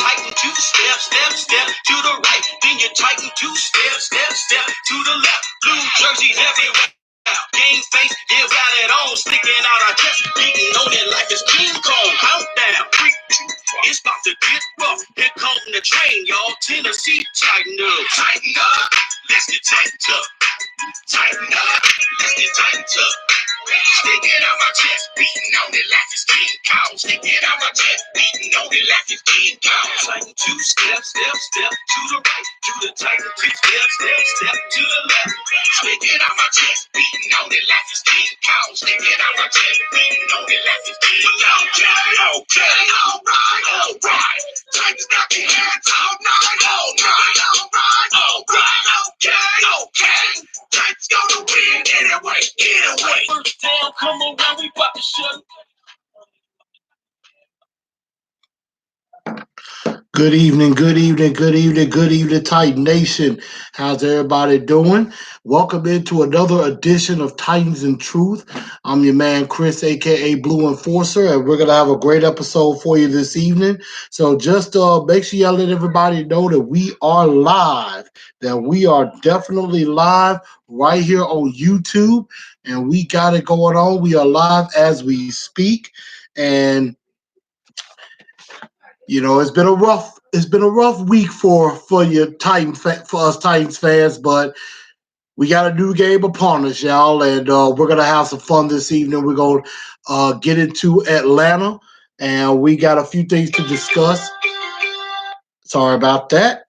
tighten 2 step, step, step to the right. Then you tighten 2 step, step, step to the left. Blue jerseys everywhere. Game face, yeah, got it on, sticking out our chest, beating on it like it's King Kong. Countdown, 3, 2, 1. It's about to get rough. Here come the train, y'all. Tennessee, tighten up, tighten up. Let's get tightened up, tighten up. Let's get tightened up. Sticking out my chest, beating on it like it's King Kong. Sticking out my chest, beating on it like it's King Kong. Tighten 2 step, step, step to the right, to the tighten 2 step, step, step to the left. Sticking out my chest, beating on it like it's King Kong. Sticking out my chest, beating on it like it's King Kong. Okay, alright. Titans got your hands all night, alright, okay. Titans gonna win anyway. First down, come around, we about to shut. Good evening, Titan Nation. How's everybody doing? Welcome into another edition of Titans and Truth. I'm your man, Chris, aka Blue Enforcer, and we're going to have a great episode for you this evening. So just make sure y'all let everybody know that we are live, that we are definitely live right here on YouTube, and we got it going on. We are live as we speak, and you know, it's been a rough week for your for us Titans fans, but we got a new game upon us, y'all, and we're gonna have some fun this evening. We're gonna get into Atlanta, and we got a few things to discuss. Sorry about that,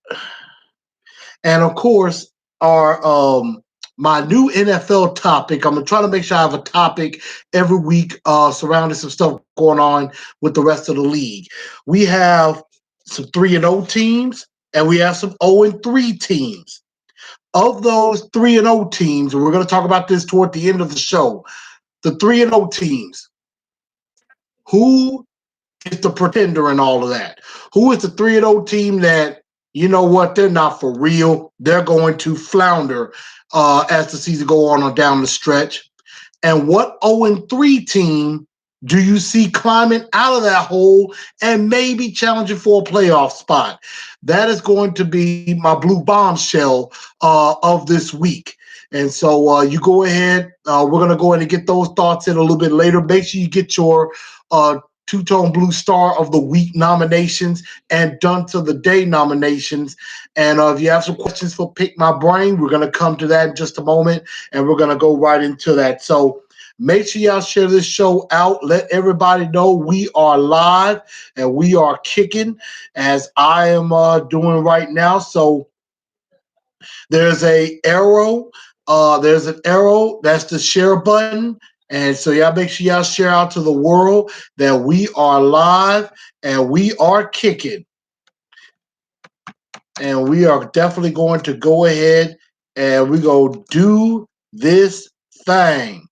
and of course, our my new NFL topic. I'm gonna try to make sure I have a topic every week surrounding some stuff going on with the rest of the league. We have some 3-0 teams, and we have some 0-3 teams. Of those 3-0 teams, and we're going to talk about this toward the end of the show, the 3-0 teams, who is the pretender in all of that? Who is the 3-0 team that, you know what, they're not for real. They're going to flounder as the season go on down the stretch. And what 0-3 team do you see climbing out of that hole and maybe challenging for a playoff spot? That is going to be my blue bombshell of this week. And so you go ahead. We're going to go ahead and get those thoughts in a little bit later. Make sure you get your Two-Tone Blue Star of the Week nominations and Dunce of the Day nominations. And if you have some questions for Pick My Brain, we're going to come to that in just a moment, and we're going to go right into that. So make sure y'all share this show out. Let everybody know we are live and we are kicking as I am doing right now. So there's an arrow. There's an arrow. That's the share button. And so y'all make sure y'all share out to the world that we are live and we are kicking. And we are definitely going to go ahead and we're going to do this thing.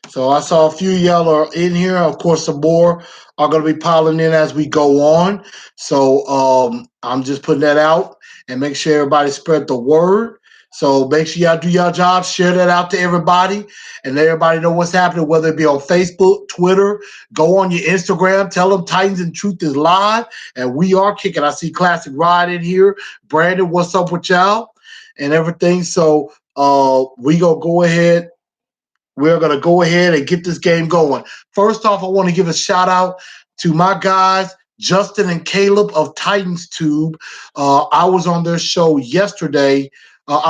So I saw a few y'all are in here. Of course, some more are going to be piling in as we go on. So I'm just putting that out and make sure everybody spread the word. So make sure y'all do your job, share that out to everybody, and let everybody know what's happening, whether it be on Facebook, Twitter, go on your Instagram, tell them Titans and Truth is live, and we are kicking. I see Classic Ride in here. Brandon, what's up with y'all? And everything. So we going to go ahead. We're going to go ahead and get this game going. First off, I want to give a shout out to my guys, Justin and Caleb of Titans Tube. I was on their show yesterday. It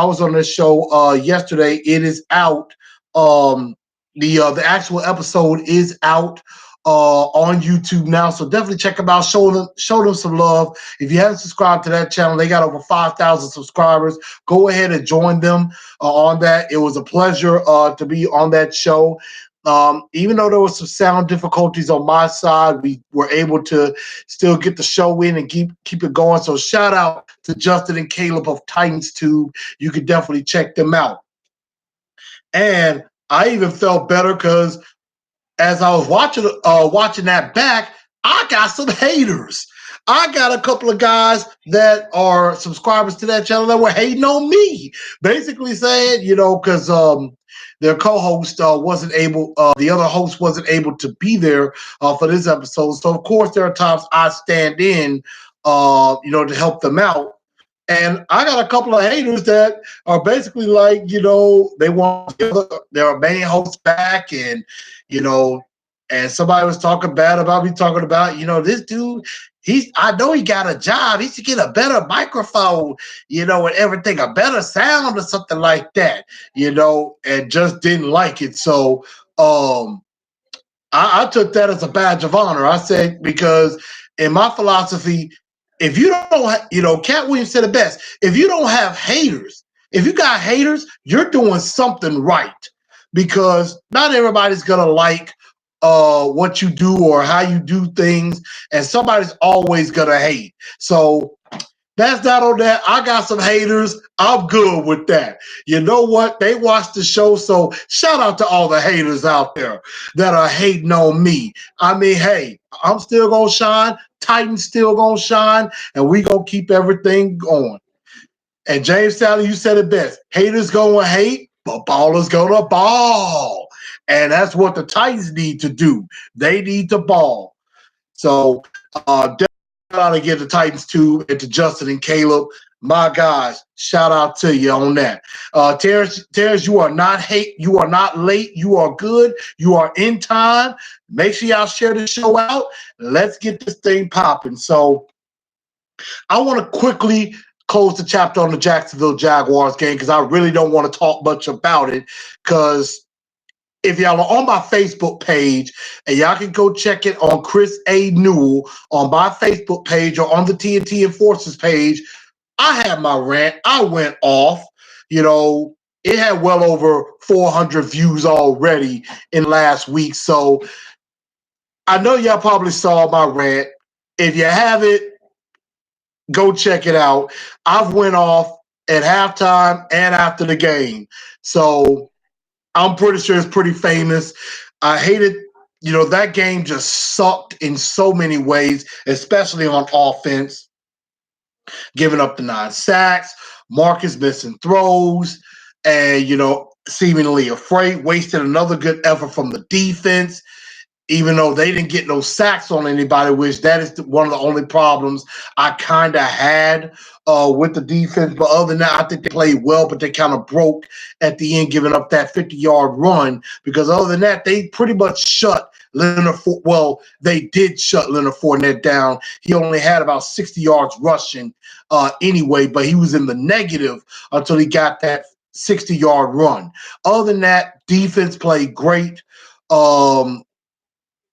is out. The actual episode is out on YouTube now, so definitely check them out. Show them some love. If you haven't subscribed to that channel, they got over 5,000 subscribers. Go ahead and join them on that. It was a pleasure to be on that show. Even though there was some sound difficulties on my side, we were able to still get the show in and keep it going. So shout out to Justin and Caleb of Titans Tube. You can definitely check them out. And I even felt better because as I was watching that back, I got some haters. I got a couple of guys that are subscribers to that channel that were hating on me, basically saying, because their co-host wasn't able, the other host wasn't able to be there for this episode. So of course there are times I stand in, to help them out. And I got a couple of haters that are basically like, they want their main host back, and and somebody was talking bad about me, talking about, this dude, I know he got a job. He should get a better microphone, and everything, a better sound or something like that, and just didn't like it. So I took that as a badge of honor. I said, because in my philosophy, if you don't, Cat Williams said it best. If you don't have haters, if you got haters, you're doing something right, because not everybody's gonna like what you do or how you do things, and somebody's always gonna hate. So that's not on that. I got some haters. I'm good with that. You know what? They watch the show, so shout out to all the haters out there that are hating on me. I mean, hey, I'm still gonna shine. Titan's still gonna shine, and we gonna keep everything going. And James Sally, you said it best. Haters gonna hate, but ballers gonna ball. And that's what the Titans need to do. They need to ball. So shout out again to Titans too, and to Justin and Caleb. My guys, shout out to you on that. Terrence, you are not you are not late. You are good. You are in time. Make sure y'all share the show out. Let's get this thing popping. So I want to quickly close the chapter on the Jacksonville Jaguars game, because I really don't want to talk much about it, because if y'all are on my Facebook page, and y'all can go check it on Chris A. Newell on my Facebook page or on the TNT Enforcers page, I had my rant. I went off. It had well over 400 views already in last week. So I know y'all probably saw my rant. If you haven't, go check it out. I've went off at halftime and after the game. So I'm pretty sure it's pretty famous. I hated, that game just sucked in so many ways, especially on offense. Giving up the 9 sacks, Marcus missing throws, and, seemingly afraid, wasted another good effort from the defense, even though they didn't get no sacks on anybody, which that is one of the only problems I kind of had with the defense. But other than that, I think they played well, but they kind of broke at the end, giving up that 50-yard run, because other than that, they pretty much shut Leonard they did shut Leonard Fournette down. He only had about 60 yards rushing anyway, but he was in the negative until he got that 60-yard run. Other than that, defense played great.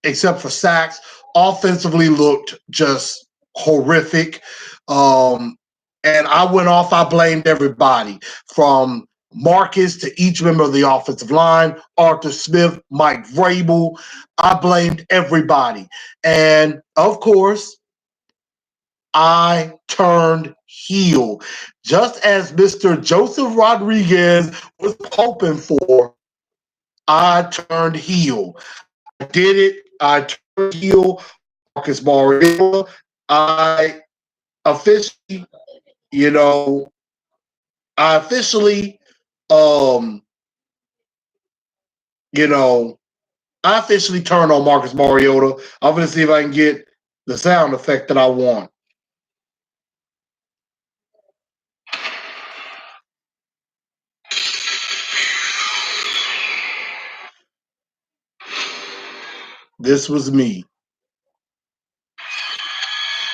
Except for sacks. Offensively looked just horrific. And I went off. I blamed everybody from Marcus to each member of the offensive line, Arthur Smith, Mike Vrabel. I blamed everybody. And of course, I turned heel. Just as Mr. Joseph Rodriguez was hoping for, I turned heel. I did it. I turned heel. Marcus Mariota. I officially, I officially, um, I officially turned on Marcus Mariota. I'm going to see if I can get the sound effect that I want. This was me.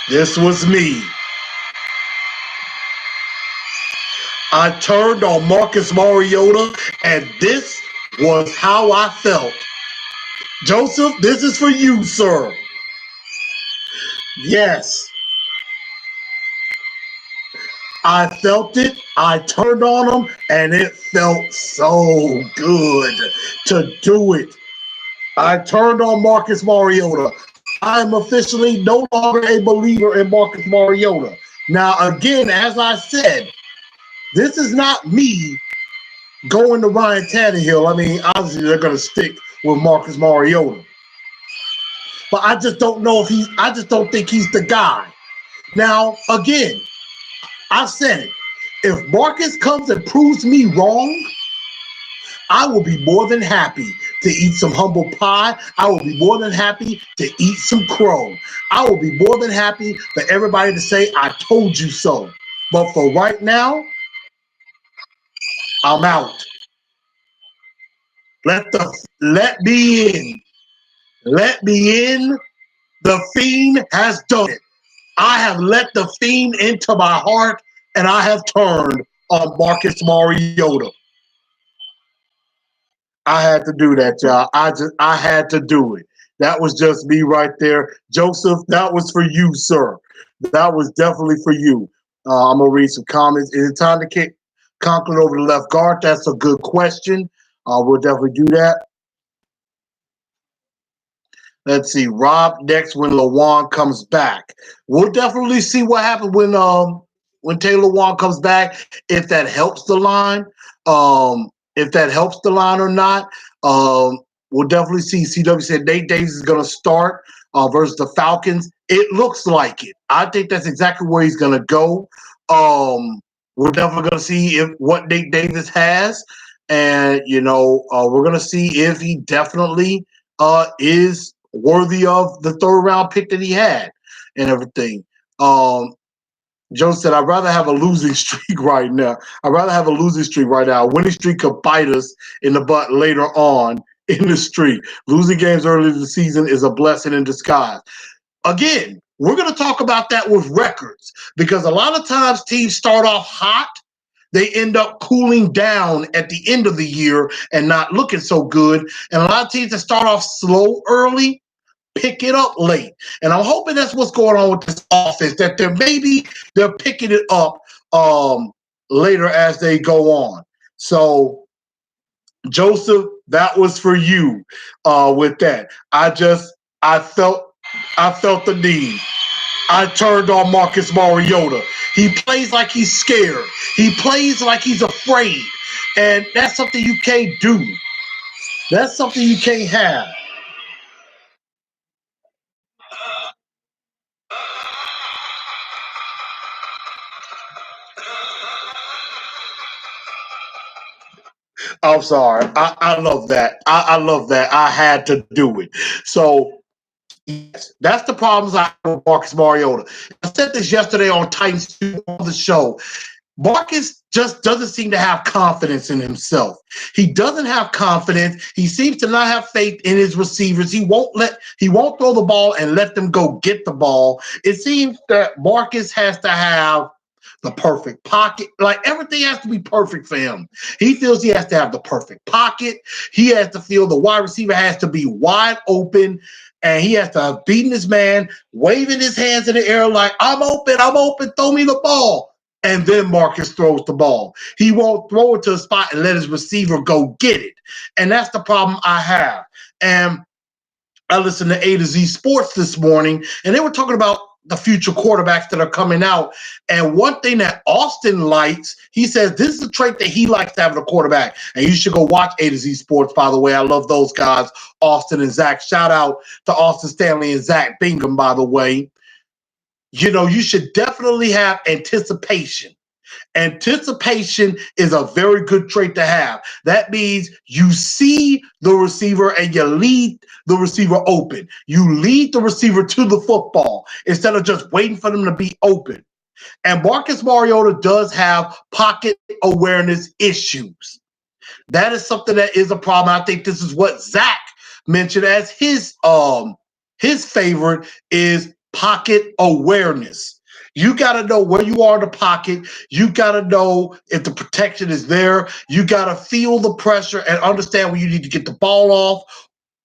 This was me. I turned on Marcus Mariota, and this was how I felt. Joseph, this is for you, sir. Yes. I felt it. I turned on him, and it felt so good to do it. I turned on Marcus Mariota. I'm officially no longer a believer in Marcus Mariota. Now, again, as I said, this is not me going to Ryan Tannehill. I mean, obviously they're going to stick with Marcus Mariota. But I just don't know if I just don't think he's the guy. Now, again, I said it. If Marcus comes and proves me wrong, I will be more than happy to eat some humble pie. I will be more than happy to eat some crow. I will be more than happy for everybody to say, I told you so. But for right now, I'm out. Let me in. Let me in. The fiend has done it. I have let the fiend into my heart, and I have turned on Marcus Mariota. I had to do that, y'all. I had to do it. That was just me right there. Joseph, that was for you, sir. That was definitely for you. I'm gonna read some comments. Is it time to kick Conklin over the left guard? That's a good question. We'll definitely do that. Let's see. Rob next when Lawan comes back. We'll definitely see what happens when Taylor Lewan comes back. If that helps the line, if that helps the line or not. We'll definitely see. CW said Nate Davis is going to start versus the Falcons. It looks like it. I think that's exactly where he's going to go. We're definitely going to see if what Nate Davis has, and we're going to see if he definitely is worthy of the third round pick that he had and everything. Joe said, I'd rather have a losing streak right now. I'd rather have a losing streak right now. A winning streak could bite us in the butt later on in the streak. Losing games early in the season is a blessing in disguise. Again, we're going to talk about that with records because a lot of times teams start off hot. They end up cooling down at the end of the year and not looking so good. And a lot of teams that start off slow early pick it up late. And I'm hoping that's what's going on with this offense, that they're picking it up later as they go on. So, Joseph, that was for you with that. I felt the need. I turned on Marcus Mariota. He plays like he's scared. He plays like he's afraid. And that's something you can't do. That's something you can't have. I'm sorry. I love that. I love that. I had to do it. So, yes, that's the problems I have with Marcus Mariota. I said this yesterday on Titans 2 on the show. Marcus just doesn't seem to have confidence in himself. He doesn't have confidence. He seems to not have faith in his receivers. He won't throw the ball and let them go get the ball. It seems that Marcus has to have the perfect pocket. Like everything has to be perfect for him. He feels he has to have the perfect pocket. He has to feel the wide receiver has to be wide open. And he has to have beaten his man, waving his hands in the air like, I'm open, throw me the ball. And then Marcus throws the ball. He won't throw it to a spot and let his receiver go get it. And that's the problem I have. And I listened to A to Z Sports this morning, and they were talking about the future quarterbacks that are coming out. And one thing that Austin likes, he says this is a trait that he likes to have in a quarterback. And you should go watch A to Z Sports, by the way. I love those guys, Austin and Zach. Shout out to Austin Stanley and Zach Bingham, by the way. You should definitely have anticipation. Anticipation is a very good trait to have. That means you see the receiver and you lead the receiver open. You lead the receiver to the football instead of just waiting for them to be open. And Marcus Mariota does have pocket awareness issues. That is something that is a problem. I think this is what Zach mentioned as his favorite is pocket awareness. You got to know where you are in the pocket. You got to know if the protection is there. You got to feel the pressure and understand when you need to get the ball off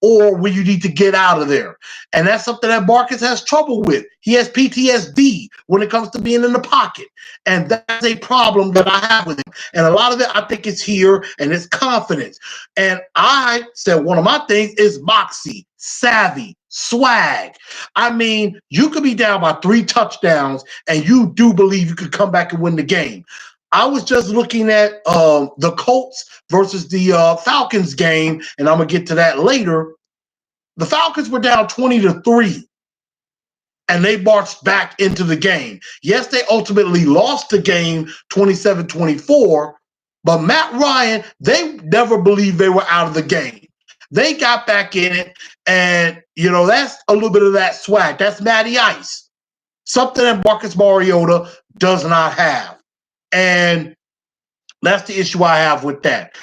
or when you need to get out of there. And that's something that Marcus has trouble with. He has PTSD when it comes to being in the pocket. And that's a problem that I have with him. And a lot of it, I think, is here and it's confidence. And I said one of my things is moxie, savvy, swag. I mean, you could be down by 3 touchdowns and you do believe you could come back and win the game. I was just looking at the Colts versus the Falcons game, and I'm going to get to that later. The Falcons were down 20-3. and they marched back into the game. Yes, they ultimately lost the game 27-24, but Matt Ryan, they never believed they were out of the game. They got back in it, and, that's a little bit of that swag. That's Matty Ice, something that Marcus Mariota does not have. And that's the issue I have with that.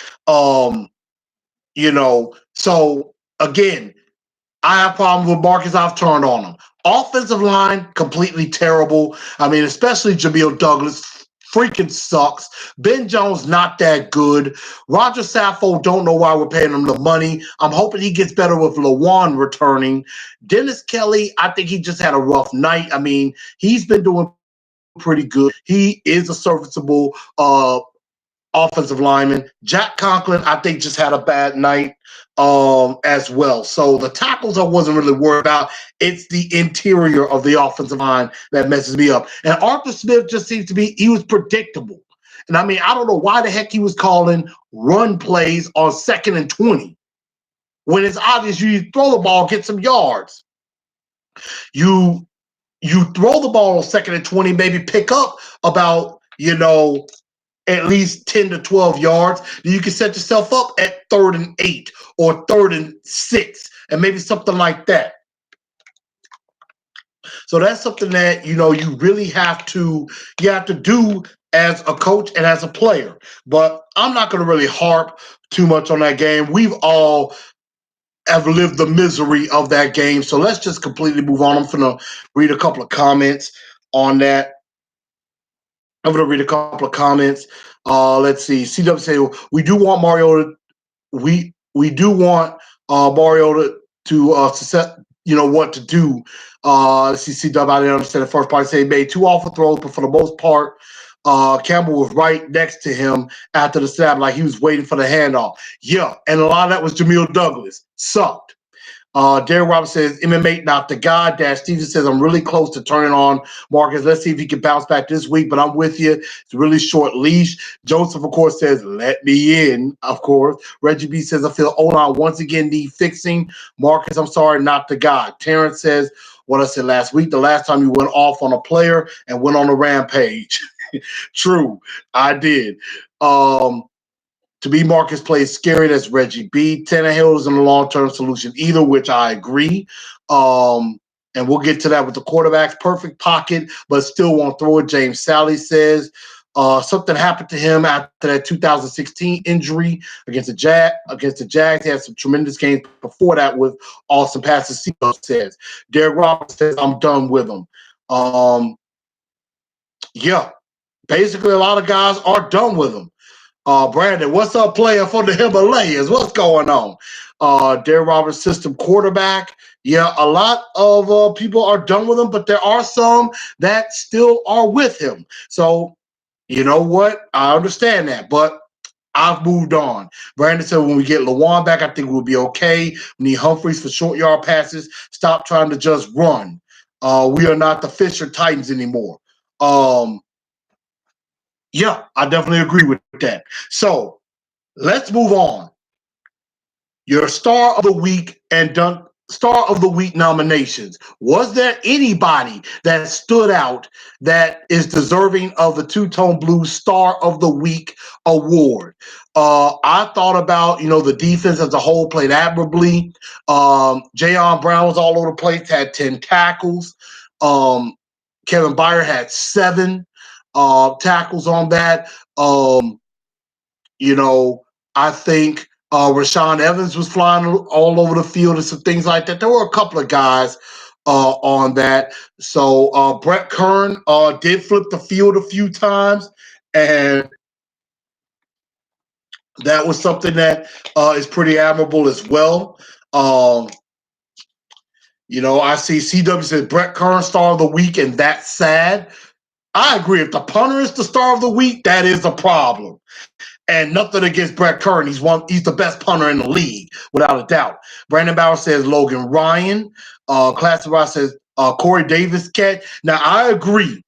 So again, I have problems with Marcus. I've turned on him. Offensive line, completely terrible. I mean, especially Jamil Douglas, freaking sucks. Ben Jones, not that good. Roger Saffold, don't know why we're paying him the money. I'm hoping he gets better with Lawan returning. Dennis Kelly, I think he just had a rough night. I mean, he's been doing pretty good. He is a serviceable offensive lineman. Jack Conklin, I think, just had a bad night as well. So the tackles I wasn't really worried about. It's the interior of the offensive line that messes me up. And Arthur Smith just seems to be, he was predictable. And I mean, I don't know why the heck he was calling run plays on 2nd and 20 when it's obvious you throw the ball, get some yards. You throw the ball on 2nd and 20, maybe pick up about, at least 10 to 12 yards. Then you can set yourself up at 3rd and 8 or 3rd and 6 and maybe something like that. So that's something that, you really have to do as a coach and as a player. But I'm not going to really harp too much on that game. We've all have lived the misery of that game. So let's just completely move on. I'm going to read a couple of comments on that. I'm going to read a couple of comments. Let's see. CW say, we do want Mariota. We do want Mariota to set, what to do. Let's see. CW, I didn't understand the first part. Say he made 2 awful throws, but for the most part, Campbell was right next to him after the snap, like he was waiting for the handoff. Yeah, and a lot of that was Jamil Douglas. Sucked. Derek Roberts says, MMA not the guy. Dash Steven says, I'm really close to turning on Marcus. Let's see if he can bounce back this week, but I'm with you. It's a really short leash. Joseph, of course, says, let me in, of course. Reggie B says, I feel O-line once again need fixing. Marcus, I'm sorry, not the guy. Terrence says, what I said last week, the last time you went off on a player and went on a rampage. True, I did. To be Marcus plays scary. That's Reggie B. Tannehill isn't a long-term solution either, which I agree. And we'll get to that with the quarterbacks. Perfect pocket, but still won't throw it. James Sally says something happened to him after that 2016 injury against the Jags. He had some tremendous games before that with awesome passes. Says Derek Roberts says I'm done with him. Yeah, basically a lot of guys are done with him. Brandon, what's up, player for the Himalayas? What's going on? Derek Roberts, system quarterback. Yeah, a lot of people are done with him, but there are some that still are with him. So, you know what? I understand that, but I've moved on. Brandon said when we get Lawan back, I think we'll be okay. We need Humphreys for short yard passes. Stop trying to just run. We are not the Fisher Titans anymore. Yeah, I definitely agree with that. So let's move on. Your star of the week and star of the week nominations. Was there anybody that stood out that is deserving of the Two-Tone Blues Star of the Week award? I thought about, the defense as a whole played admirably. Jayon Brown was all over the place, had 10 tackles. Kevin Byard had 7 tackles on that. I think Rashaan Evans was flying all over the field and some things like that. There were a couple of guys on that. So Brett Kern did flip the field a few times, and that was something that is pretty admirable as well. I see CW says Brett Kern star of the week, and that's sad. I agree. If the punter is the star of the week, that is a problem. And nothing against Brett Kern. He's the best punter in the league, without a doubt. Brandon Bauer says Logan Ryan. Classic Ross says Corey Davis catch. Now, I agree.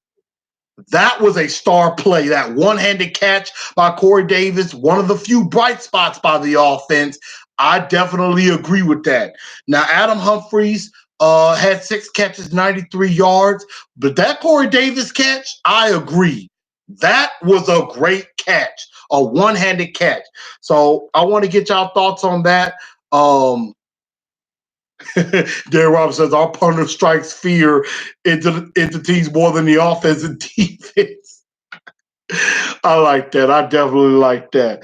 That was a star play. That one-handed catch by Corey Davis, one of the few bright spots by the offense. I definitely agree with that. Now, Adam Humphreys Had 6 catches, 93 yards. But that Corey Davis catch, I agree. That was a great catch, a one-handed catch. So I want to get y'all thoughts on that. Darren Robinson says our punter strikes fear into teams more than the offense and defense. I like that. I definitely like that.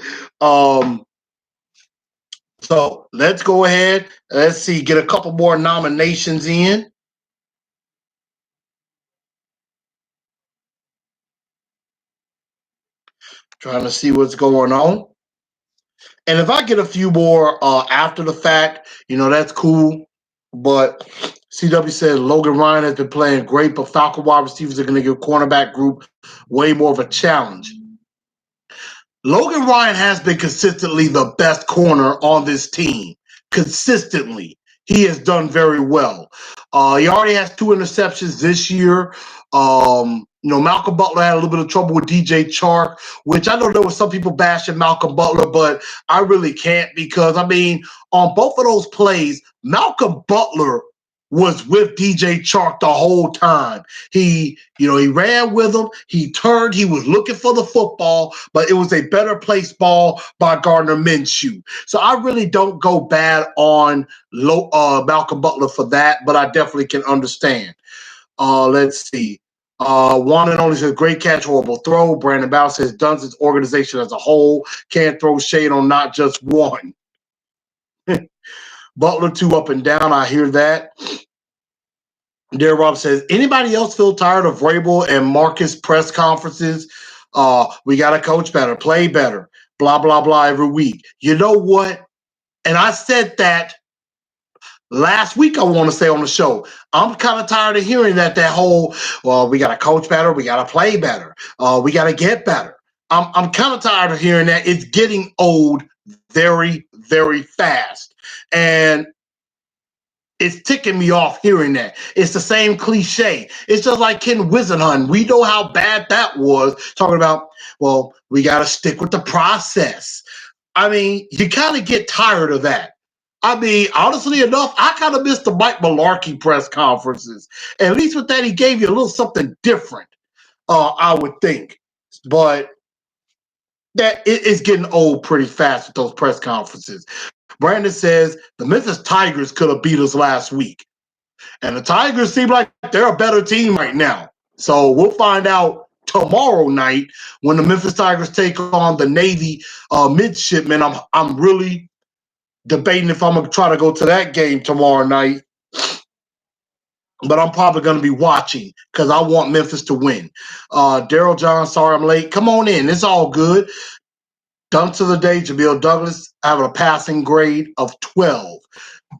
So let's go ahead. Let's see, get a couple more nominations in. Trying to see what's going on. And if I get a few more after the fact, that's cool. But CW said Logan Ryan has been playing great, but Falcon wide receivers are going to give cornerback group way more of a challenge. Logan Ryan has been consistently the best corner on this team. Consistently. He has done very well. He already has 2 interceptions this year. Malcolm Butler had a little bit of trouble with DJ Chark, which I know there were some people bashing Malcolm Butler, but I really can't because, on both of those plays, Malcolm Butler was with DJ Chark the whole time. He ran with him. He turned. He was looking for the football, but it was a better placed ball by Gardner Minshew. So I really don't go bad on Malcolm Butler for that, but I definitely can understand. Let's see. One and only says, great catch, horrible throw. Brandon Bow says, Dunson's organization as a whole can't throw shade on not just one. Butler 2 up and down. I hear that. Dear Rob says, anybody else feel tired of Vrabel and Marcus press conferences? We got to coach better, play better, blah, blah, blah every week. You know what? And I said that last week, I want to say on the show. I'm kind of tired of hearing that whole, well, we got to coach better, we got to play better, we got to get better. I'm kind of tired of hearing that. It's getting old very, very fast. And it's ticking me off hearing that. It's the same cliche. It's just like Ken Wisenhunt. We know how bad that was, talking about, well, we got to stick with the process. You kind of get tired of that. Honestly enough, I kind of miss the Mike Mularkey press conferences. At least with that, he gave you a little something different, I would think. But that it's getting old pretty fast with those press conferences. Brandon says the Memphis Tigers could have beat us last week. And the Tigers seem like they're a better team right now. So we'll find out tomorrow night when the Memphis Tigers take on the Navy midshipmen. I'm really debating if I'm going to try to go to that game tomorrow night. But I'm probably going to be watching because I want Memphis to win. Daryl John, sorry I'm late. Come on in. It's all good. Dunks of the day, Jamil Douglas having a passing grade of 12.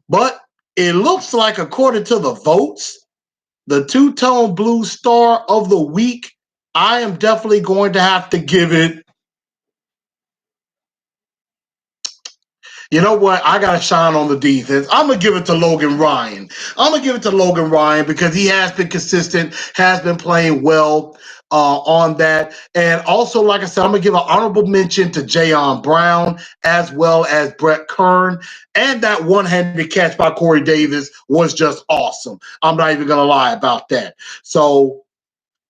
But it looks like, according to the votes, the two-tone blue star of the week, I am definitely going to have to give it. You know what? I got to shine on the defense. I'm going to give it to Logan Ryan. Because he has been consistent, has been playing well on that. And also, like I said, I'm going to give an honorable mention to Jayon Brown as well as Brett Kern. And that one-handed catch by Corey Davis was just awesome. I'm not even going to lie about that. So,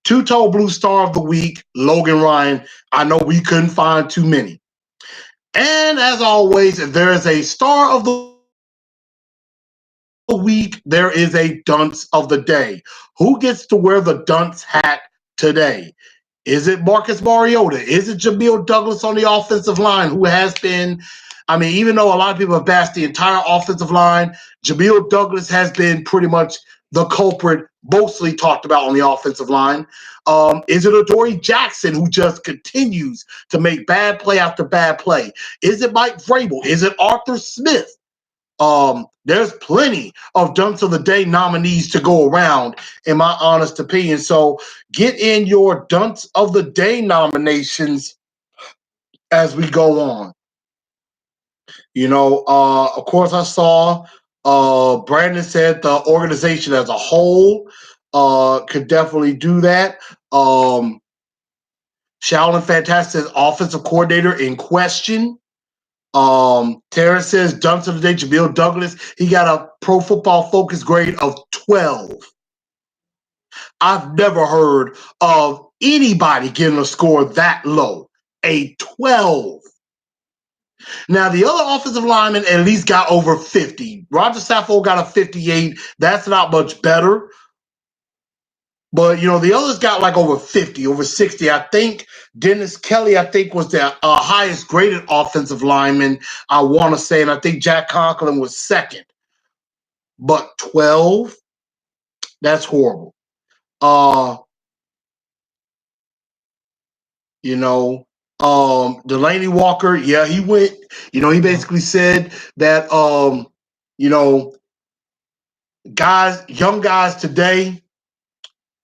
two-tone blue star of the week, Logan Ryan. I know we couldn't find too many. And as always, if there is a star of the week, there is a dunce of the day. Who gets to wear the dunce hat today? Is it Marcus Mariota? Is it Jamil Douglas on the offensive line, who has been, even though a lot of people have bashed the entire offensive line, Jamil Douglas has been pretty much the culprit, mostly talked about on the offensive line. Is it Adoree Jackson, who just continues to make bad play after bad play? Is it Mike Vrabel? Is it Arthur Smith? There's plenty of Dunks of the Day nominees to go around, in my honest opinion. So get in your Dunks of the Day nominations as we go on. Of course, I saw Brandon said the organization as a whole could definitely do that. Shaolin Fantastic says offensive coordinator in question. Terrence says, dunks of the day, Jamil Douglas. He got a Pro Football Focus grade of 12. I've never heard of anybody getting a score that low. A 12. Now, the other offensive linemen at least got over 50. Roger Saffold got a 58. That's not much better. But, the others got like over 50, over 60. I think Dennis Kelly, was the highest graded offensive lineman, I want to say. And I think Jack Conklin was second. But 12? That's horrible. Delaney Walker, yeah, he went, he basically said that, young guys today,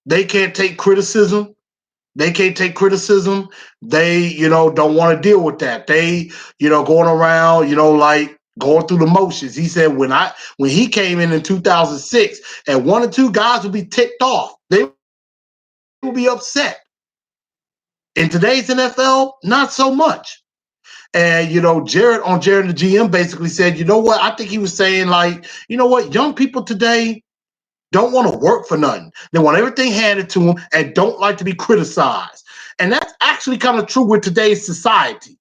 they can't take criticism. They can't take criticism. They, don't want to deal with that. They, going around, like going through the motions. He said when he came in 2006, and one or two guys would be ticked off. They would be upset. In today's NFL, not so much. And, Jared and the GM basically said, you know what? I think he was saying, like, you know what? Young people today don't want to work for nothing. They want everything handed to them and don't like to be criticized. And that's actually kind of true with today's society.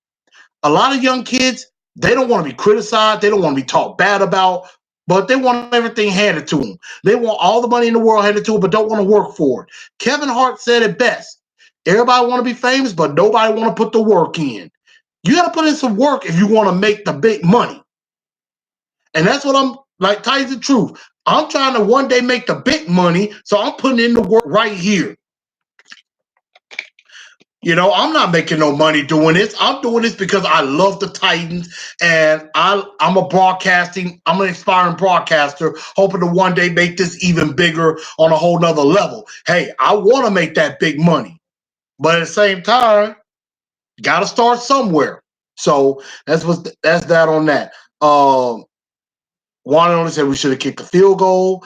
A lot of young kids, they don't want to be criticized. They don't want to be talked bad about, but they want everything handed to them. They want all the money in the world handed to them, but don't want to work for it. Kevin Hart said it best. Everybody want to be famous, but nobody want to put the work in. You got to put in some work if you want to make the big money. And that's what I'm like, tell you the truth. I'm trying to one day make the big money, so I'm putting in the work right here. I'm not making no money doing this. I'm doing this because I love the Titans, and I'm an aspiring broadcaster, hoping to one day make this even bigger on a whole nother level. Hey, I want to make that big money, but at the same time, got to start somewhere. So that's that on that. Juan only said we should have kicked a field goal.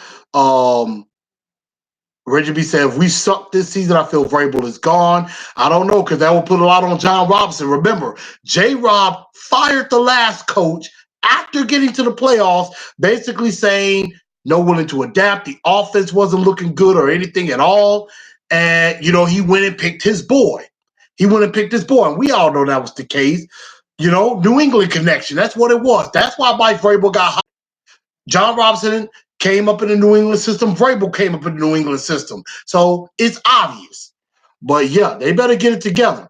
Reggie B said, if we suck this season, I feel Vrabel is gone. I don't know, because that will put a lot on John Robinson. Remember, J-Rob fired the last coach after getting to the playoffs, basically saying no willing to adapt. The offense wasn't looking good or anything at all. And, he went and picked his boy. And we all know that was the case. New England connection. That's what it was. That's why Mike Vrabel got hired. John Robinson came up in the New England system. Vrabel came up in the New England system. So it's obvious. But yeah, they better get it together.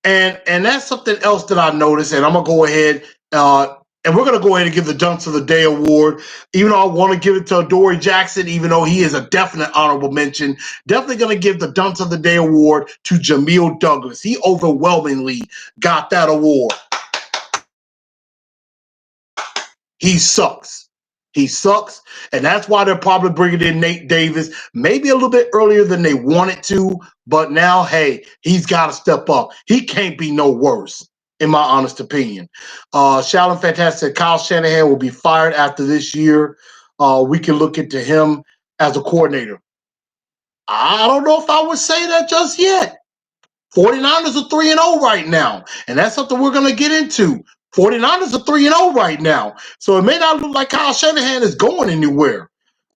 And that's something else that I noticed. And I'm going to go ahead and we're going to go ahead and give the Dunks of the Day award. Even though I want to give it to Dory Jackson, even though he is a definite honorable mention, definitely going to give the Dunks of the Day award to Jamil Douglas. He overwhelmingly got that award. He sucks. He sucks, and that's why they're probably bringing in Nate Davis, maybe a little bit earlier than they wanted to, but now, hey, he's got to step up. He can't be no worse, in my honest opinion. Shalom Fantastic, Kyle Shanahan will be fired after this year. We can look into him as a coordinator. I don't know if I would say that just yet. 49ers are 3-0 right now, and that's something we're going to get into. 49ers are 3-0 right now, so it may not look like Kyle Shanahan is going anywhere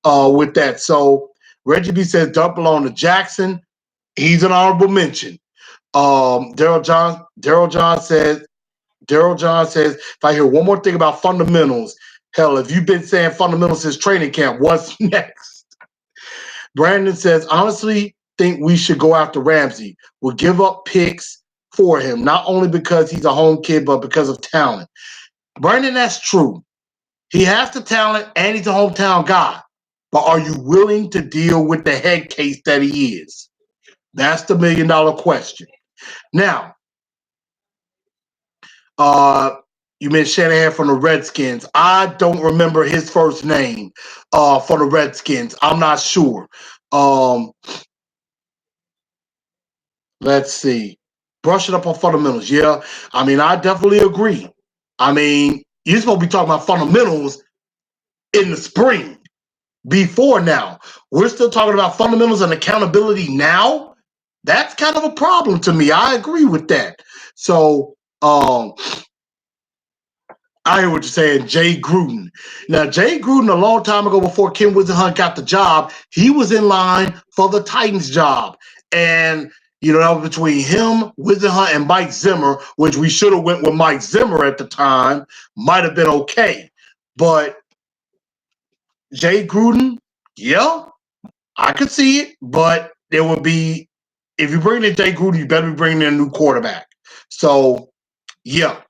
with that. So Reggie B says dump on to Jackson. He's an honorable mention. Daryl John says, if I hear one more thing about fundamentals, hell, if you've been saying fundamentals since training camp, what's next? Brandon says, honestly, think we should go after Ramsey. We'll give up picks for him, not only because he's a home kid, but because of talent. Brandon, that's true. He has the talent and he's a hometown guy. But are you willing to deal with the head case that he is? That's the $1 million question. Now, you mentioned Shanahan from the Redskins. I don't remember his first name for the Redskins. I'm not sure. Let's see. Brush it up on fundamentals. Yeah, I mean, I definitely agree. I mean, you're supposed to be talking about fundamentals in the spring, before now. We're still talking about fundamentals and accountability now. That's kind of a problem to me. I agree with that. So Um, I hear what you're saying, Jay Gruden. Now, Jay Gruden, a long time ago, before Ken Whisenhunt got the job, he was in line for the Titans job, and that was between him, Whisenhunt, and Mike Zimmer, which we should have went with Mike Zimmer at the time. Might have been okay, but Jay Gruden, yeah, I could see it, but there would be, if you bring in Jay Gruden, you better be bringing in a new quarterback. So, yeah,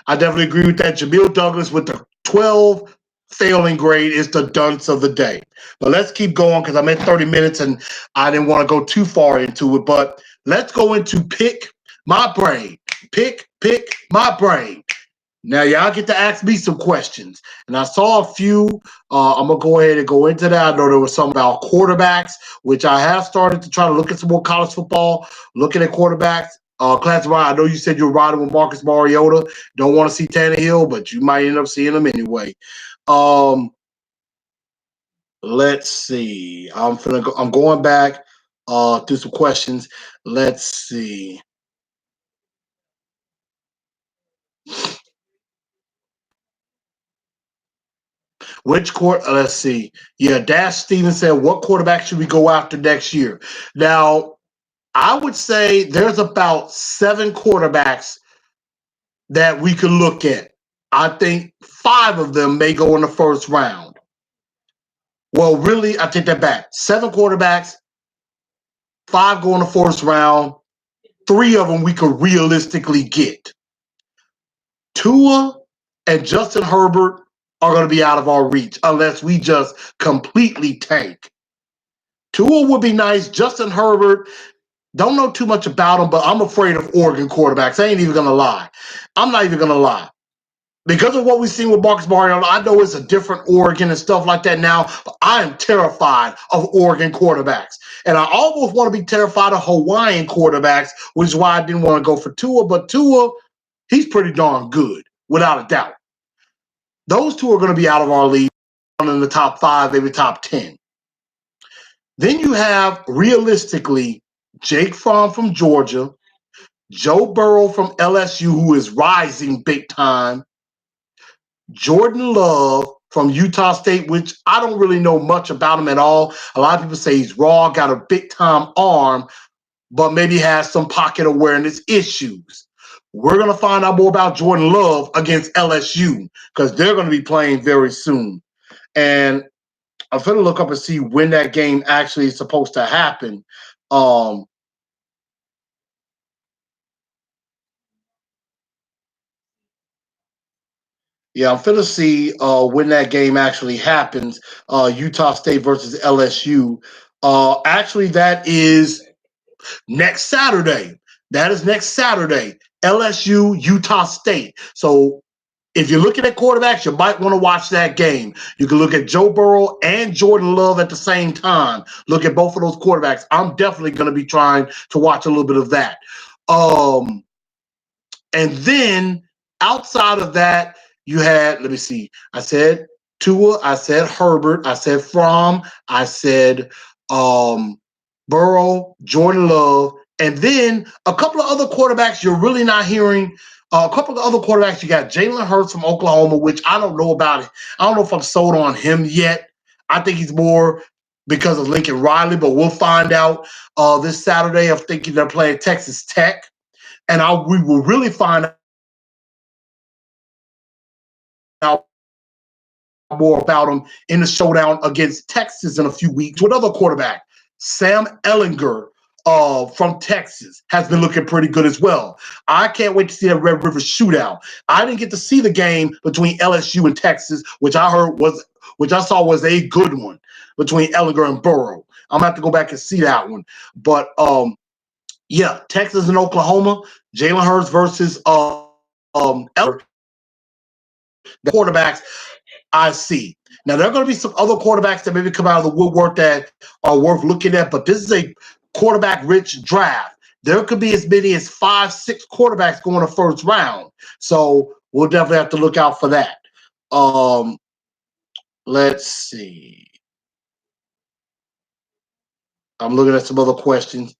I definitely agree with that. Jamil Douglas with the 12 failing grade is the dunce of the day. But let's keep going because I'm at 30 minutes and I didn't want to go too far into it. But let's go into pick my brain. Pick my brain. Now, y'all get to ask me some questions. And I saw a few. I'm going to go ahead and go into that. I know there was some about quarterbacks, which I have started to try to look at some more college football, looking at quarterbacks. Class, I know you said you're riding with Marcus Mariota. Don't want to see Tannehill, but you might end up seeing him anyway. Let's see. I'm going back through some questions. Let's see. Let's see. Yeah, Dash Stevens said, what quarterback should we go after next year? Now, I would say there's about 7 quarterbacks that we could look at. I think 5 of them may go in the first round. Well, really, I take that back. 7 quarterbacks, 5 go in the first round. 3 of them we could realistically get. Tua and Justin Herbert are going to be out of our reach unless we just completely tank. Tua would be nice. Justin Herbert, don't know too much about him, but I'm afraid of Oregon quarterbacks. I ain't even going to lie. I'm not even going to lie. Because of what we've seen with Marcus Mariota, I know it's a different Oregon and stuff like that now, but I am terrified of Oregon quarterbacks. And I almost want to be terrified of Hawaiian quarterbacks, which is why I didn't want to go for Tua. But Tua, he's pretty darn good, without a doubt. Those 2 are going to be out of our league in the top 5, maybe top 10. Then you have, realistically, Jake Fromm from Georgia, Joe Burrow from LSU, who is rising big time, Jordan Love from Utah State, which I don't really know much about him at all. A lot of people say he's raw, got a big-time arm, but maybe has some pocket awareness issues. We're going to find out more about Jordan Love against LSU because they're going to be playing very soon. And I'm going to look up and see when that game actually is supposed to happen. Yeah, I'm finna see when that game actually happens. Utah State versus LSU. Actually, that is next Saturday. That is next Saturday. LSU, Utah State. So if you're looking at quarterbacks, you might want to watch that game. You can look at Joe Burrow and Jordan Love at the same time. Look at both of those quarterbacks. I'm definitely going to be trying to watch a little bit of that. And then outside of that, you had, let me see, I said Tua, I said Herbert, I said Fromm, I said Burrow, Jordan Love, and then a couple of other quarterbacks you're really not hearing. A couple of other quarterbacks, you got Jalen Hurts from Oklahoma, which I don't know about it. I don't know if I'm sold on him yet. I think he's more because of Lincoln Riley, but we'll find out this Saturday. I'm thinking they're playing Texas Tech. And we will really find out more about him in the showdown against Texas in a few weeks with another quarterback. Sam Ellinger from Texas has been looking pretty good as well. I can't wait to see that Red River shootout. I didn't get to see the game between LSU and Texas, which I saw was a good one between Ellinger and Burrow. I'm gonna have to go back and see that one. But yeah, Texas and Oklahoma, Jalen Hurts versus Ellinger, the quarterbacks I see. Now, there are going to be some other quarterbacks that maybe come out of the woodwork that are worth looking at, but this is a quarterback-rich draft. There could be as many as 5, 6 quarterbacks going the first round. So we'll definitely have to look out for that. Let's see. I'm looking at some other questions.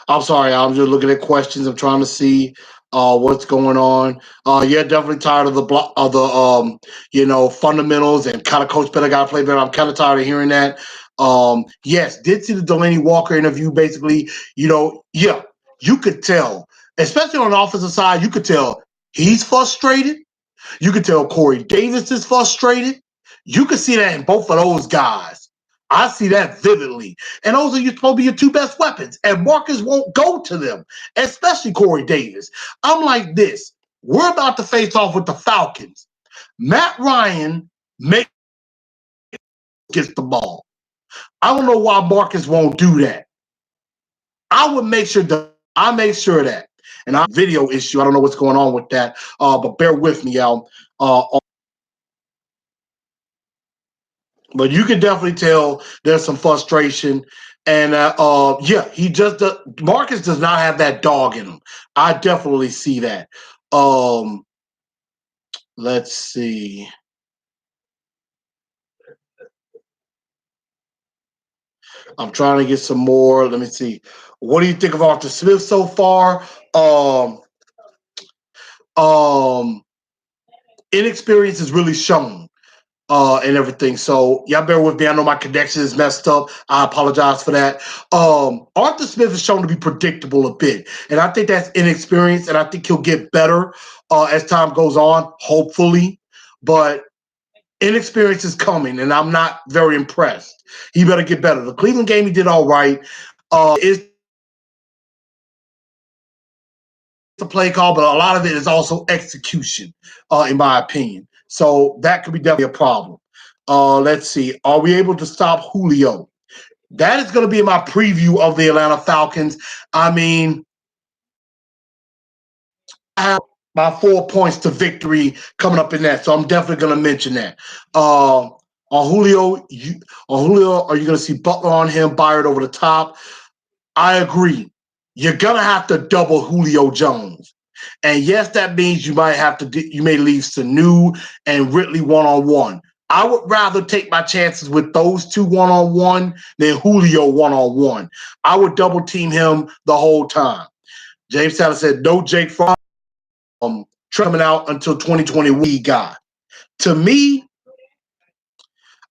I'm sorry, I'm just looking at questions. I'm trying to see what's going on. Yeah, definitely tired of the block of the fundamentals and kind of coach better, gotta play better. I'm kind of tired of hearing that. Yes, did see the Delaney Walker interview. Basically, yeah, you could tell, especially on the offensive side, you could tell he's frustrated. You could tell Corey Davis is frustrated. You could see that in both of those guys. I see that vividly. And those are supposed to be your two best weapons. And Marcus won't go to them, especially Corey Davis. I'm like this. We're about to face off with the Falcons. Matt Ryan gets the ball. I don't know why Marcus won't do that. I would make sure that I make sure that. And I video issue. I don't know what's going on with that. But bear with me, y'all. But you can definitely tell there's some frustration. And yeah, Marcus does not have that dog in him. I definitely see that. Let's see. I'm trying to get some more. Let me see. What do you think of Arthur Smith so far? Um, um, Inexperience is really shown. And everything. So y'all bear with me. I know my connection is messed up. I apologize for that. Arthur Smith is shown to be predictable a bit, and I think that's inexperience, and I think he'll get better as time goes on, hopefully. But inexperience is coming, and I'm not very impressed. He better get better. The Cleveland game, he did all right. Is the play call, but a lot of it is also execution, in my opinion. So that could be definitely a problem. Let's see. Are we able to stop Julio? That is going to be my preview of the Atlanta Falcons. I mean, I have my 4 points to victory coming up in that, so I'm definitely going to mention that. On Julio, are you going to see Butler on him, Byard over the top? I agree. You're going to have to double Julio Jones. And yes, that means you may leave Sanu and Ridley one-on-one. I would rather take my chances with those two one-on-one than Julio one-on-one. I would double team him the whole time. James Taylor said, no Jake Fromm coming out until 2020 we got. To me,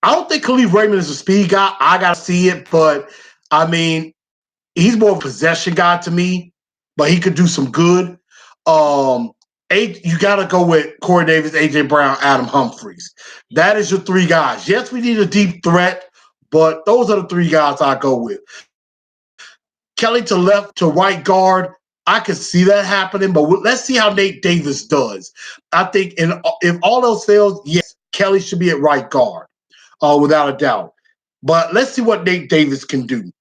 I don't think Khalif Raymond is a speed guy. I got to see it, but I mean, he's more of a possession guy to me, but he could do some good. You got to go with Corey Davis, AJ Brown, Adam Humphries. That is your three guys. Yes, we need a deep threat, but those are the three guys I go with. Kelly to left to right guard. I could see that happening, but let's see how Nate Davis does. I think if all else fails, yes, Kelly should be at right guard, without a doubt. But let's see what Nate Davis can do.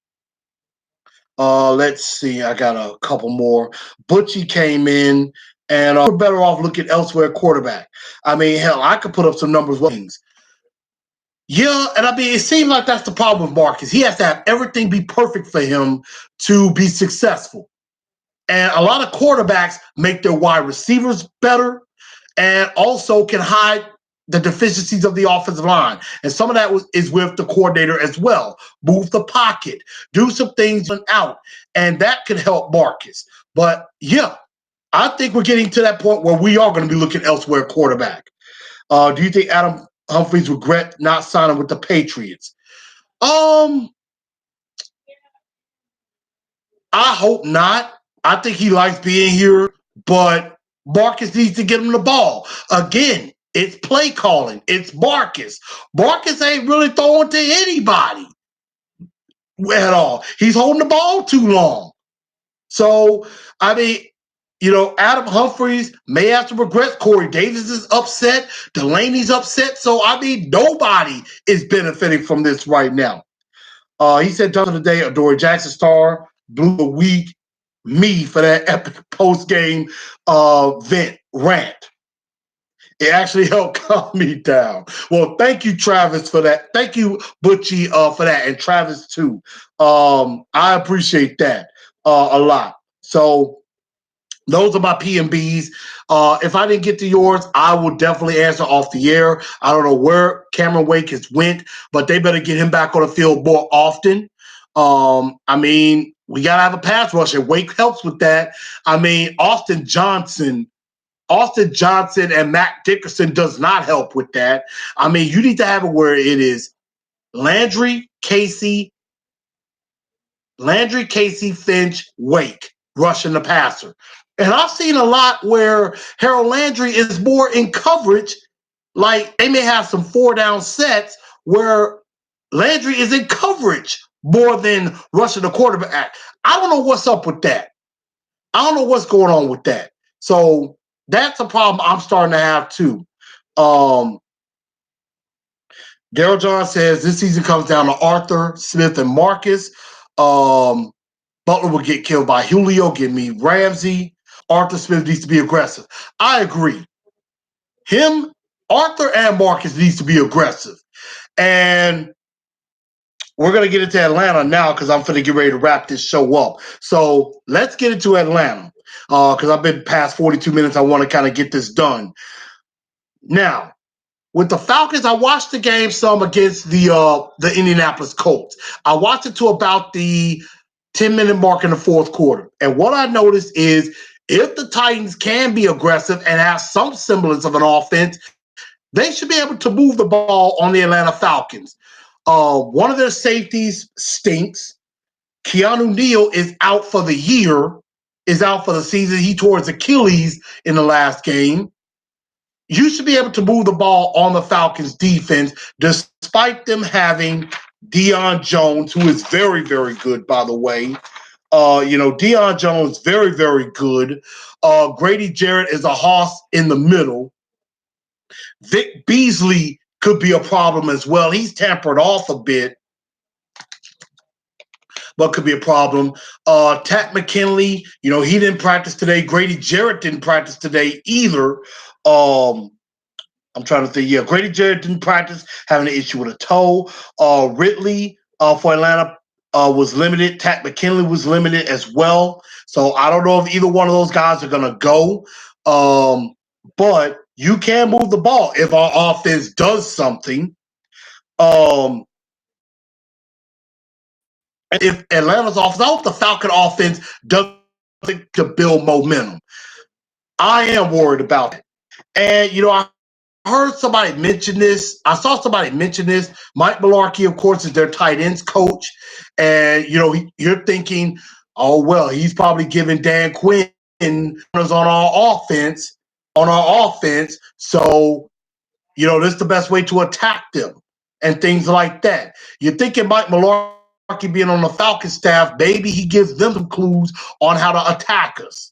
Let's see. I got a couple more. Butchie came in, and we're better off looking elsewhere at quarterback. I mean, hell, I could put up some numbers. Yeah, and I mean, it seems like that's the problem with Marcus. He has to have everything be perfect for him to be successful. And a lot of quarterbacks make their wide receivers better and also can hide the deficiencies of the offensive line. And some of that is with the coordinator as well. Move the pocket, do some things out, and that can help Marcus. But yeah, I think we're getting to that point where we are going to be looking elsewhere at quarterback. Do you think Adam Humphries regret not signing with the Patriots? I hope not. I think he likes being here, but Marcus needs to get him the ball. Again, it's play calling. It's Marcus. Marcus ain't really throwing to anybody at all. He's holding the ball too long. So, I mean, Adam Humphries may have to regret. Corey Davis is upset. Delaney's upset. So, I mean, nobody is benefiting from this right now. He said, "Done of the day, a Dory Jackson star, blew the week, me for that epic post-game vent rant. It actually helped calm me down." Well, thank you, Travis, for that. Thank you, Butchie, for that, and Travis too. I appreciate that a lot. So those are my PMBs. If I didn't get to yours, I will definitely answer off the air. I don't know where Cameron Wake has went, but they better get him back on the field more often. I mean, We got to have a pass rush, and Wake helps with that. I mean, Austin Johnson and Matt Dickerson does not help with that. I mean, you need to have it where it is Landry, Casey, Finch, Wake rushing the passer. And I've seen a lot where Harold Landry is more in coverage. Like they may have some 4-down sets where Landry is in coverage more than rushing the quarterback. I don't know what's up with that. I don't know what's going on with that. So that's a problem I'm starting to have too. Daryl John says this season comes down to Arthur, Smith, and Marcus. Butler will get killed by Julio. Give me Ramsey. Arthur Smith needs to be aggressive. I agree. Him, Arthur, and Marcus needs to be aggressive. And we're going to get into Atlanta now because I'm going to get ready to wrap this show up. So let's get into Atlanta because I've been past 42 minutes. I want to kind of get this done. Now, with the Falcons, I watched the game some against the Indianapolis Colts. I watched it to about the 10-minute mark in the fourth quarter. And what I noticed is if the Titans can be aggressive and have some semblance of an offense, they should be able to move the ball on the Atlanta Falcons. One of their safeties stinks. Keanu Neal is out for the year, is out for the season. He tore his Achilles in the last game. You should be able to move the ball on the Falcons defense, despite them having Deion Jones, who is very, very good, by the way. Deion Jones, very, very good. Grady Jarrett is a hoss in the middle. Vic Beasley could be a problem as well. He's tampered off a bit, but could be a problem. Tat McKinley, he didn't practice today. Grady Jarrett didn't practice today either. I'm trying to think. Yeah, Grady Jarrett didn't practice, having an issue with a toe. Ridley for Atlanta was limited. Tat McKinley was limited as well. So I don't know if either one of those guys are going to go. But you can move the ball if our offense does something. If Atlanta's offense, I hope the Falcon offense doesn't to build momentum. I am worried about it. And, I heard somebody mention this. I saw somebody mention this. Mike Mularkey, of course, is their tight ends coach. And, you're thinking, oh, well, he's probably giving Dan Quinn on our offense. So, this is the best way to attack them and things like that. You're thinking Mike Mularkey being on the Falcon staff, maybe he gives them some clues on how to attack us.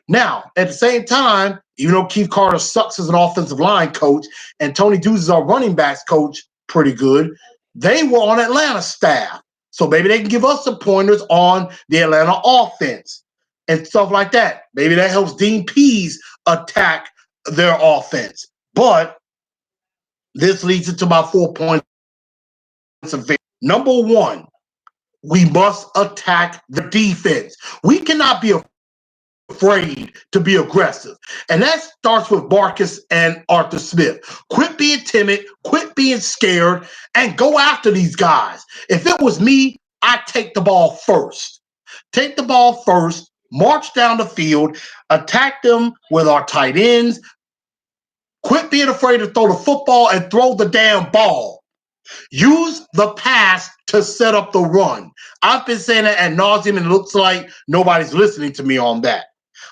Now, at the same time, even though Keith Carter sucks as an offensive line coach and Tony Deuce is our running backs coach pretty good, they were on Atlanta's staff. So maybe they can give us some pointers on the Atlanta offense and stuff like that. Maybe that helps Dean Pease attack their offense. But this leads into my 4 points of victory. Number one, we must attack the defense. We cannot be afraid to be aggressive. And that starts with Marcus and Arthur Smith. Quit being timid, quit being scared, and go after these guys. If it was me, I'd take the ball first. Take the ball first, march down the field, attack them with our tight ends. Quit being afraid to throw the football and throw the damn ball. Use the pass to set up the run. I've been saying that ad nauseum, and it looks like nobody's listening to me on that.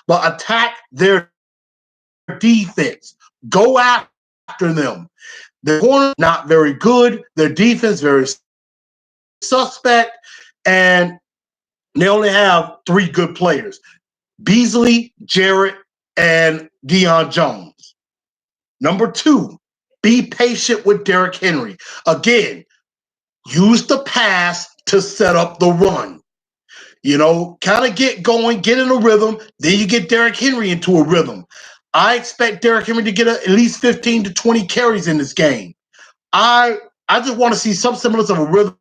But attack their defense. Go after them. Their corner, not very good. Their defense, very suspect. And they only have 3 good players. Beasley, Jarrett, and Deion Jones. Number 2, be patient with Derrick Henry. Again, use the pass to set up the run. Kind of get going, get in a rhythm. Then you get Derrick Henry into a rhythm. I expect Derrick Henry to get at least 15 to 20 carries in this game. I just want to see some semblance of a rhythm.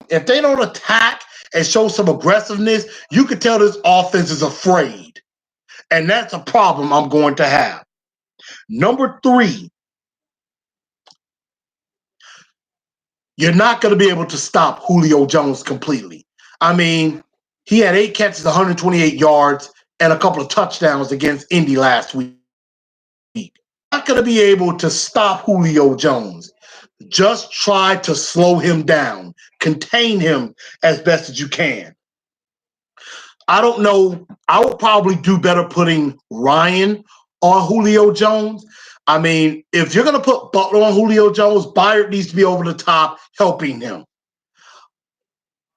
If they don't attack and show some aggressiveness, you can tell this offense is afraid. And that's a problem I'm going to have. Number 3, you're not going to be able to stop Julio Jones completely. I mean, he had 8 catches, 128 yards, and a couple of touchdowns against Indy last week. Not going to be able to stop Julio Jones. Just try to slow him down, contain him as best as you can. I don't know. I would probably do better putting Ryan on Julio Jones. I mean, if you're going to put Butler on Julio Jones, Byard needs to be over the top helping him.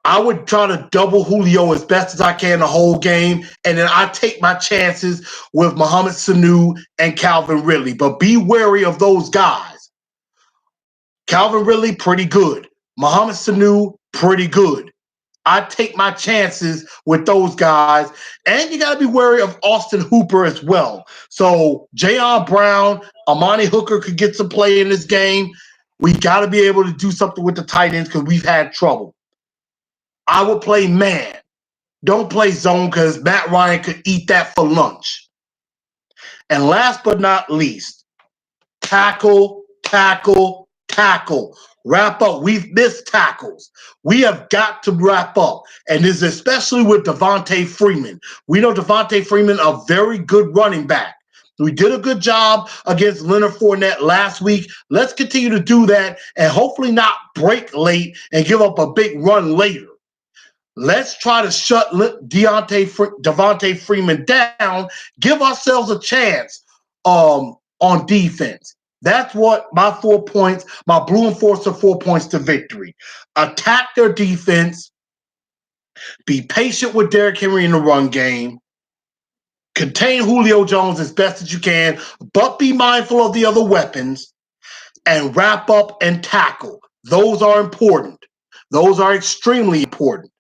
I would try to double Julio as best as I can the whole game, and then I take my chances with Mohamed Sanu and Calvin Ridley. But be wary of those guys. Calvin Ridley, pretty good. Mohamed Sanu, pretty good. I take my chances with those guys. And you got to be wary of Austin Hooper as well. So Jayon Brown, Amani Hooker could get some play in this game. We got to be able to do something with the tight ends because we've had trouble. I would play man. Don't play zone because Matt Ryan could eat that for lunch. And last but not least, tackle, tackle, tackle. Wrap up. We've missed tackles. We have got to wrap up. And this is especially with Devontae Freeman. We know Devontae Freeman, a very good running back. We did a good job against Leonard Fournette last week. Let's continue to do that and hopefully not break late and give up a big run later. Let's try to shut Devontae Freeman down, give ourselves a chance on defense. That's what my 4 points, my Blue Enforcer 4 points to victory. Attack their defense, be patient with Derrick Henry in the run game, contain Julio Jones as best as you can, but be mindful of the other weapons, and wrap up and tackle. Those are important. Those are extremely important.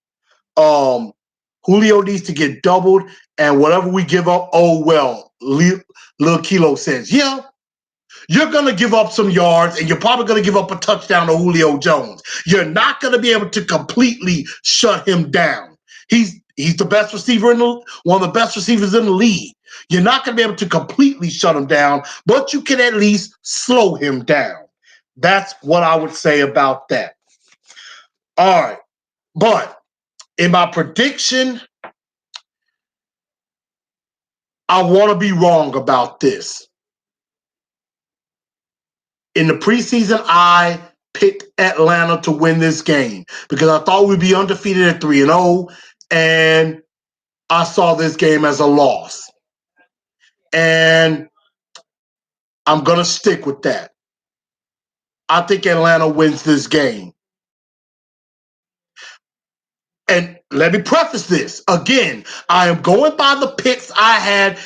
Julio needs to get doubled, and whatever we give up, oh well. Lil Kilo says, yeah, you're going to give up some yards, and you're probably going to give up a touchdown to Julio Jones. You're not going to be able to completely shut him down. He's the best receiver one of the best receivers in the league. You're not going to be able to completely shut him down, but you can at least slow him down. That's what I would say about that. All right, but in my prediction, I want to be wrong about this. In the preseason, I picked Atlanta to win this game because I thought we'd be undefeated at 3-0, and I saw this game as a loss. And I'm going to stick with that. I think Atlanta wins this game. And let me preface this. Again, I am going by the picks I had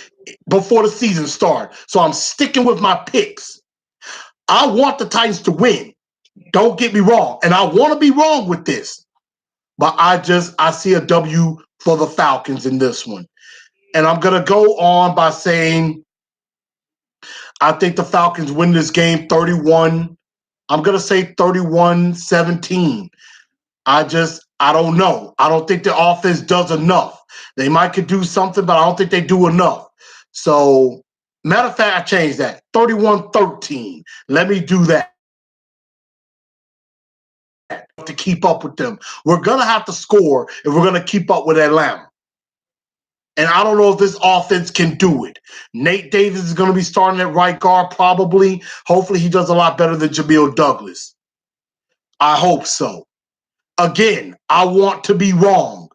before the season started. So I'm sticking with my picks. I want the Titans to win. Don't get me wrong. And I want to be wrong with this. But I see a W for the Falcons in this one. And I'm going to go on by saying I think the Falcons win this game 31. I'm going to say 31-17. I don't know. I don't think the offense does enough. They might could do something, but I don't think they do enough. So, matter of fact, I changed that. 31-13. Let me do that to keep up with them. We're going to have to score if we're going to keep up with Atlanta. And I don't know if this offense can do it. Nate Davis is going to be starting at right guard probably. Hopefully he does a lot better than Jamil Douglas. I hope so. Again, I want to be wrong.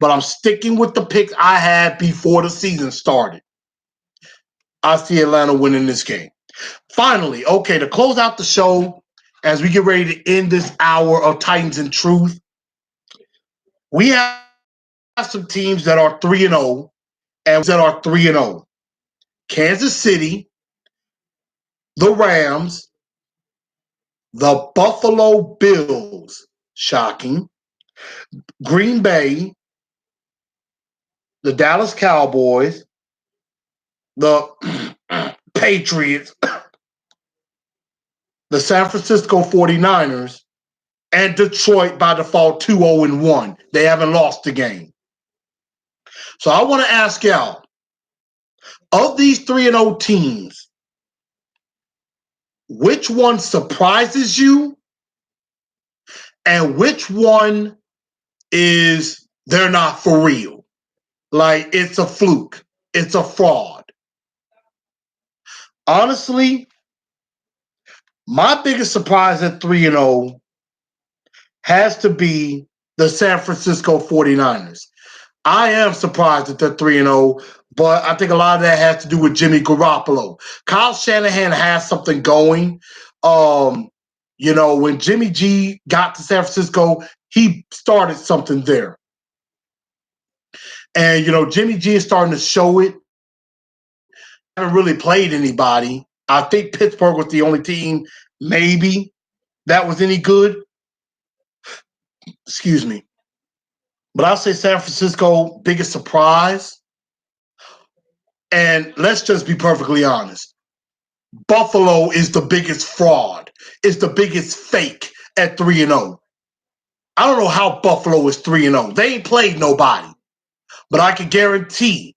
But I'm sticking with the picks I had before the season started. I see Atlanta winning this game. Finally, okay, to close out the show, as we get ready to end this hour of Titans and Truth, we have some teams that are 3-0 and that are 3-0. Kansas City, the Rams, the Buffalo Bills, shocking, Green Bay, the Dallas Cowboys, the Patriots, the San Francisco 49ers, and Detroit by default 2-0-1. They haven't lost the game. So I want to ask y'all, of these 3-0 teams, which one surprises you and which one is they're not for real. Like, it's a fluke. It's a fraud. Honestly, my biggest surprise at 3-0 has to be the San Francisco 49ers. I am surprised that they're 3-0, but I think a lot of that has to do with Jimmy Garoppolo. Kyle Shanahan has something going. When Jimmy G got to San Francisco, he started something there. And, Jimmy G is starting to show it. Haven't really played anybody. I think Pittsburgh was the only team, maybe, that was any good. Excuse me. But I'll say San Francisco, biggest surprise. And let's just be perfectly honest. Buffalo is the biggest fraud. It's the biggest fake at 3-0. I don't know how Buffalo is 3-0. They ain't played nobody. But I can guarantee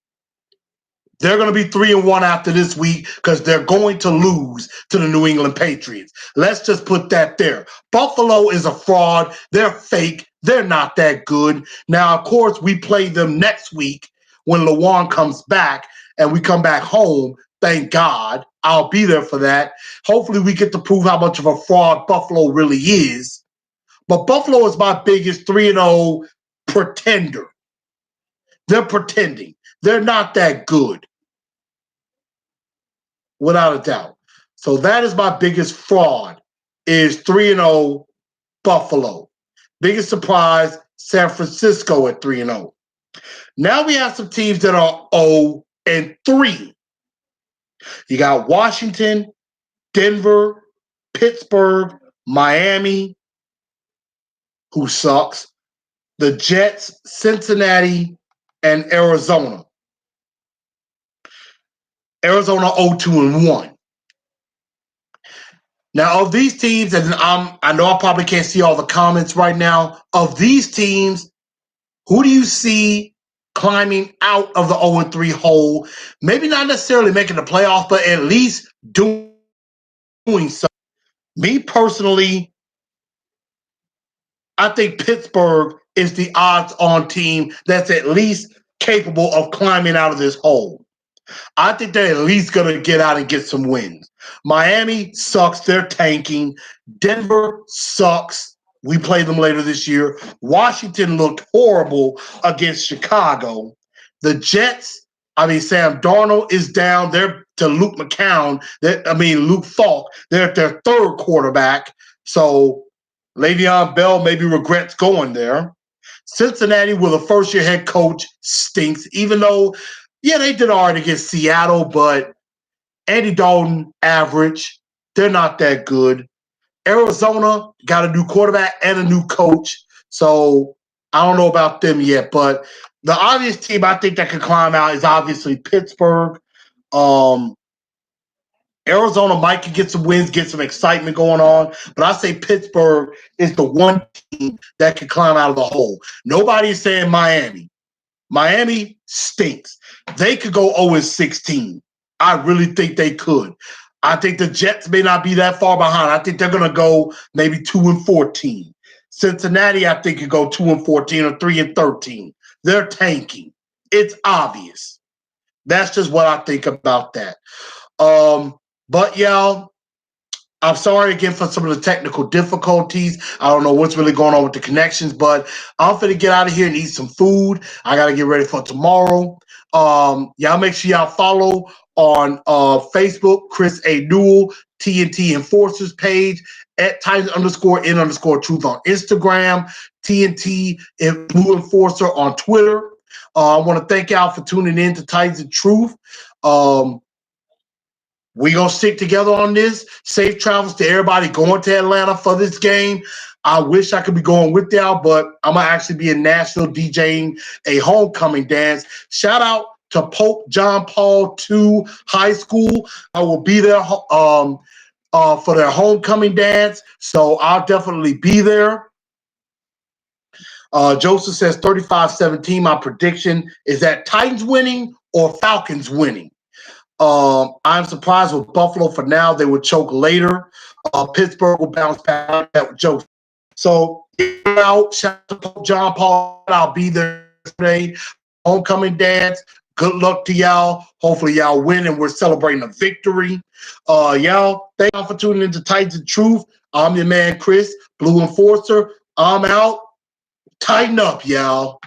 they're going to be 3-1 after this week because they're going to lose to the New England Patriots. Let's just put that there. Buffalo is a fraud. They're fake. They're not that good. Now, of course, we play them next week when Lawan comes back and we come back home. Thank God. I'll be there for that. Hopefully, we get to prove how much of a fraud Buffalo really is. But Buffalo is my biggest 3-0 pretender. They're pretending. They're not that good. Without a doubt. So that is my biggest fraud, is 3-0 Buffalo. Biggest surprise, San Francisco at 3-0. Now we have some teams that are 0-3. You got Washington, Denver, Pittsburgh, Miami, who sucks, the Jets, Cincinnati, and Arizona. Arizona 0-2-1. Now, of these teams, and I know I probably can't see all the comments right now, of these teams, who do you see climbing out of the 0-3 hole? Maybe not necessarily making the playoffs, but at least doing something. Me personally, I think Pittsburgh is the odds-on team that's at least capable of climbing out of this hole. I think they're at least going to get out and get some wins. Miami sucks. They're tanking. Denver sucks. We play them later this year. Washington looked horrible against Chicago. The Jets, Sam Darnold is down. They're to Luke McCown. Luke Falk. They're at their third quarterback. So Le'Veon Bell maybe regrets going there. Cincinnati with a first-year head coach stinks, even though they did all right against Seattle, but Andy Dalton, average. They're not that good. Arizona got a new quarterback and a new coach, so I don't know about them yet. But the obvious team I think that could climb out is obviously Pittsburgh. Arizona might could get some wins, get some excitement going on, but I say Pittsburgh is the one team that can climb out of the hole. Nobody's saying Miami. Miami stinks. They could go 0-16. I really think they could. I think the Jets may not be that far behind. I think they're going to go maybe 2-14. Cincinnati, I think, could go 2-14 or 3-13. They're tanking. It's obvious. That's just what I think about that. But y'all, I'm sorry again for some of the technical difficulties. I don't know what's really going on with the connections, but I'm finna get out of here and eat some food. I gotta get ready for tomorrow. Y'all make sure y'all follow on Facebook, Chris A. Newell, TNT Enforcers page, at Titans_N_Truth on Instagram, TNT Blue Enforcer on Twitter. I want to thank y'all for tuning in to Titans and Truth. We gonna stick together on this. Safe travels to everybody going to Atlanta for this game. I wish I could be going with y'all, but I'm gonna actually be in Nashville DJing a homecoming dance. Shout out to Pope John Paul II High School. I will be there for their homecoming dance, so I'll definitely be there. Joseph says 35-17. My prediction is that Titans winning or Falcons winning. I'm surprised with Buffalo for now. They would choke later. Pittsburgh will bounce back. That with Joe So out, shout out to John Paul. I'll be there today. Homecoming dance. Good luck to y'all. Hopefully y'all win and we're celebrating a victory. Y'all, thank y'all for tuning into Titans of Truth. I'm your man Chris, Blue Enforcer. I'm out. Tighten up, y'all.